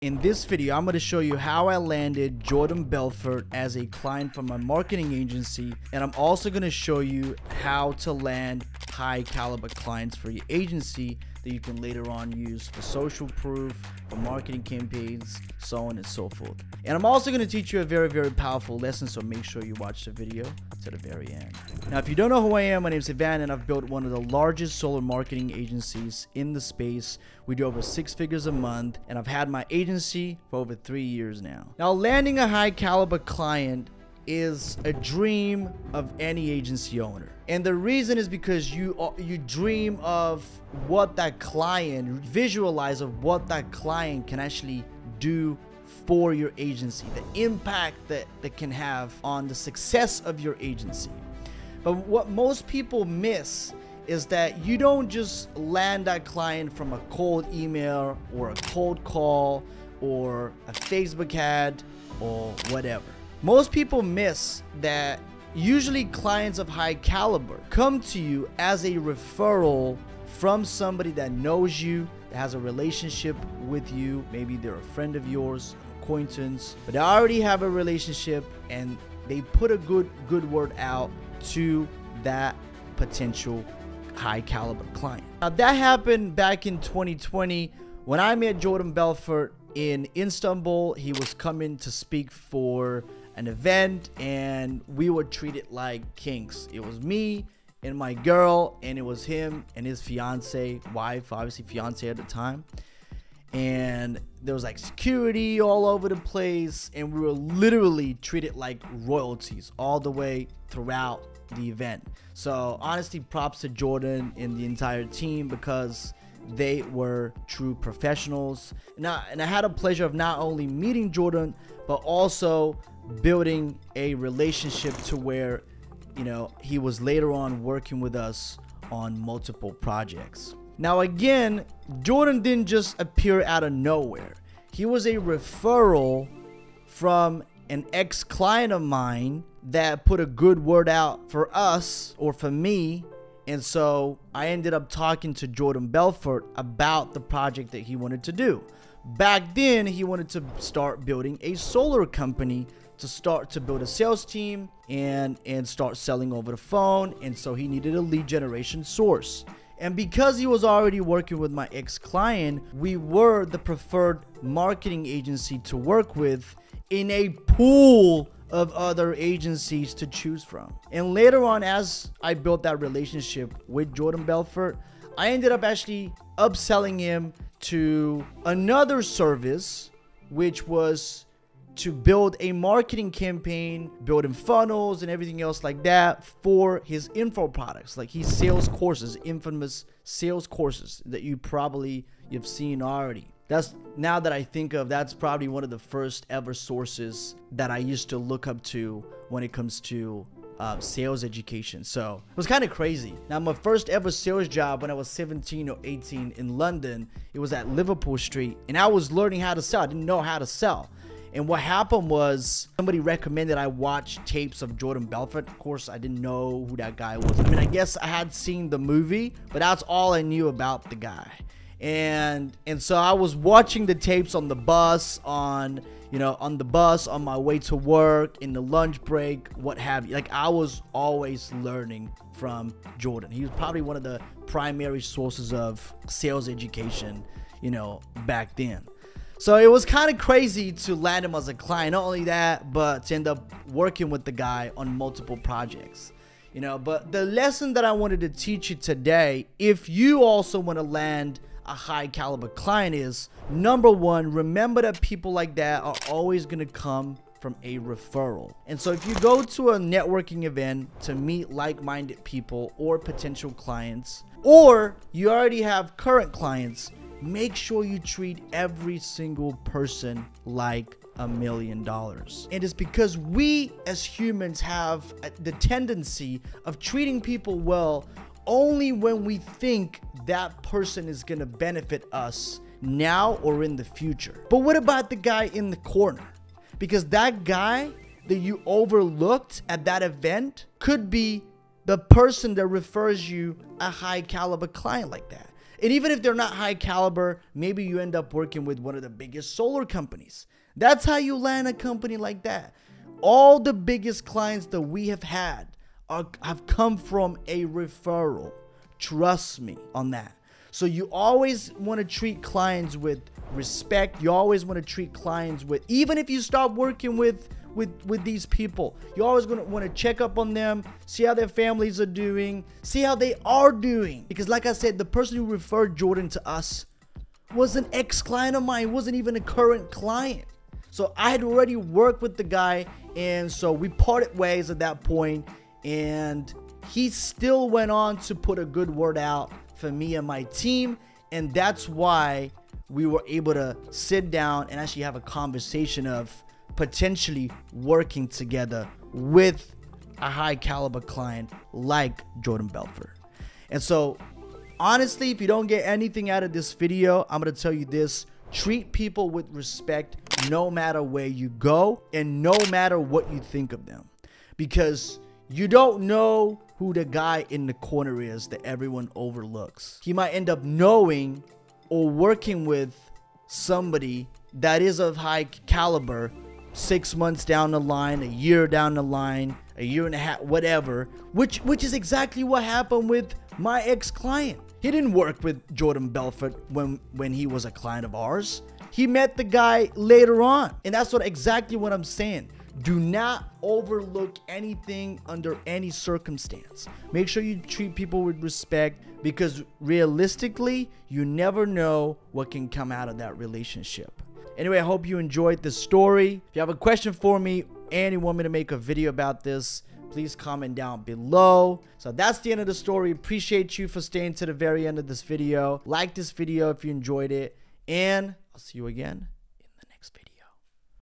In this video, I'm going to show you how I landed Jordan Belfort as a client from my marketing agency, and I'm also going to show you how to land high caliber clients for your agency that you can later on use for social proof, for marketing campaigns, so on and so forth. And I'm also going to teach you a very powerful lesson, so make sure you watch the video to the very end. Now, if you don't know who I am, my name is Ivan, and I've built one of the largest solar marketing agencies in the space. We do over 6 figures a month, and I've had my agency for over 3 years now. Now, landing a high caliber client is a dream of any agency owner. And the reason is because you dream of what that client, visualize of what that client can actually do for your agency, the impact that can have on the success of your agency. But what most people miss is that you don't just land that client from a cold email or a cold call or a Facebook ad or whatever. Most people miss that usually clients of high caliber come to you as a referral from somebody that knows you, that has a relationship with you. Maybe they're a friend of yours, an acquaintance, but they already have a relationship and they put a good word out to that potential high caliber client. Now, that happened back in 2020 when I met Jordan Belfort in Istanbul. He was coming to speak for an event and we were treated like kings. It was me and my girl, and it was him and his fiance, wife, obviously fiance at the time. And there was like security all over the place, and we were literally treated like royalties all the way throughout the event. So honestly, props to Jordan and the entire team, because they were true professionals. And I had a pleasure of not only meeting Jordan, but also building a relationship to where, you know, he was later on working with us on multiple projects. Now again, Jordan didn't just appear out of nowhere. He was a referral from an ex-client of mine that put a good word out for us, or for me. And so I ended up talking to Jordan Belfort about the project that he wanted to do. Back then, he wanted to start building a solar company, to start to build a sales team and start selling over the phone. And so he needed a lead generation source. And because he was already working with my ex-client, we were the preferred marketing agency to work with in a pool of other agencies to choose from. And later on, as I built that relationship with Jordan Belfort, I ended up actually upselling him to another service, which was to build a marketing campaign, building funnels and everything else like that for his info products, like his sales courses, infamous sales courses that you've seen already. That's, now that I think of, that's probably one of the first ever sources that I used to look up to when it comes to sales education. So it was kind of crazy. Now, my first ever sales job when I was 17 or 18 in London, it was at Liverpool Street, and I was learning how to sell. I didn't know how to sell. And what happened was somebody recommended I watch tapes of Jordan Belfort. Of course, I didn't know who that guy was. I mean, I guess I had seen the movie, but that's all I knew about the guy. And so I was watching the tapes on the bus, on the bus, on my way to work, in the lunch break, what have you. Like, I was always learning from Jordan. He was probably one of the primary sources of sales education, back then. So it was kind of crazy to land him as a client. Not only that, but to end up working with the guy on multiple projects. But the lesson that I wanted to teach you today, if you also want to land a high caliber client, is number one, remember that people like that are always going to come from a referral. And so if you go to a networking event to meet like-minded people or potential clients, or you already have current clients, make sure you treat every single person like $1 million. And it's because we as humans have the tendency of treating people well only when we think that person is going to benefit us now or in the future. But what about the guy in the corner? Because that guy that you overlooked at that event could be the person that refers you a high caliber client like that. And even if they're not high caliber, maybe you end up working with one of the biggest solar companies. That's how you land a company like that. All the biggest clients that we have had have come from a referral. Trust me on that. So you always want to treat clients with respect. You always want to treat clients with, even if you start working with these people, you always going to want to check up on them, see how their families are doing, see how they are doing. Because like I said, the person who referred Jordan to us was an ex-client of mine, wasn't even a current client. So I had already worked with the guy, and so we parted ways at that point, and he still went on to put a good word out for me and my team, and that's why we were able to sit down and actually have a conversation of potentially working together with a high caliber client like Jordan Belfort. And so honestly, if you don't get anything out of this video, I'm going to tell you this: treat people with respect no matter where you go and no matter what you think of them, because you don't know who the guy in the corner is that everyone overlooks. He might end up knowing or working with somebody that is of high caliber 6 months down the line, a year down the line, a year and a half, whatever, which is exactly what happened with my ex-client. He didn't work with Jordan Belfort when he was a client of ours. He met the guy later on. And that's exactly what I'm saying. Do not overlook anything under any circumstance. Make sure you treat people with respect, because realistically, you never know what can come out of that relationship. Anyway, I hope you enjoyed this story. If you have a question for me and you want me to make a video about this, please comment down below. So that's the end of the story. Appreciate you for staying to the very end of this video. Like this video if you enjoyed it, and I'll see you again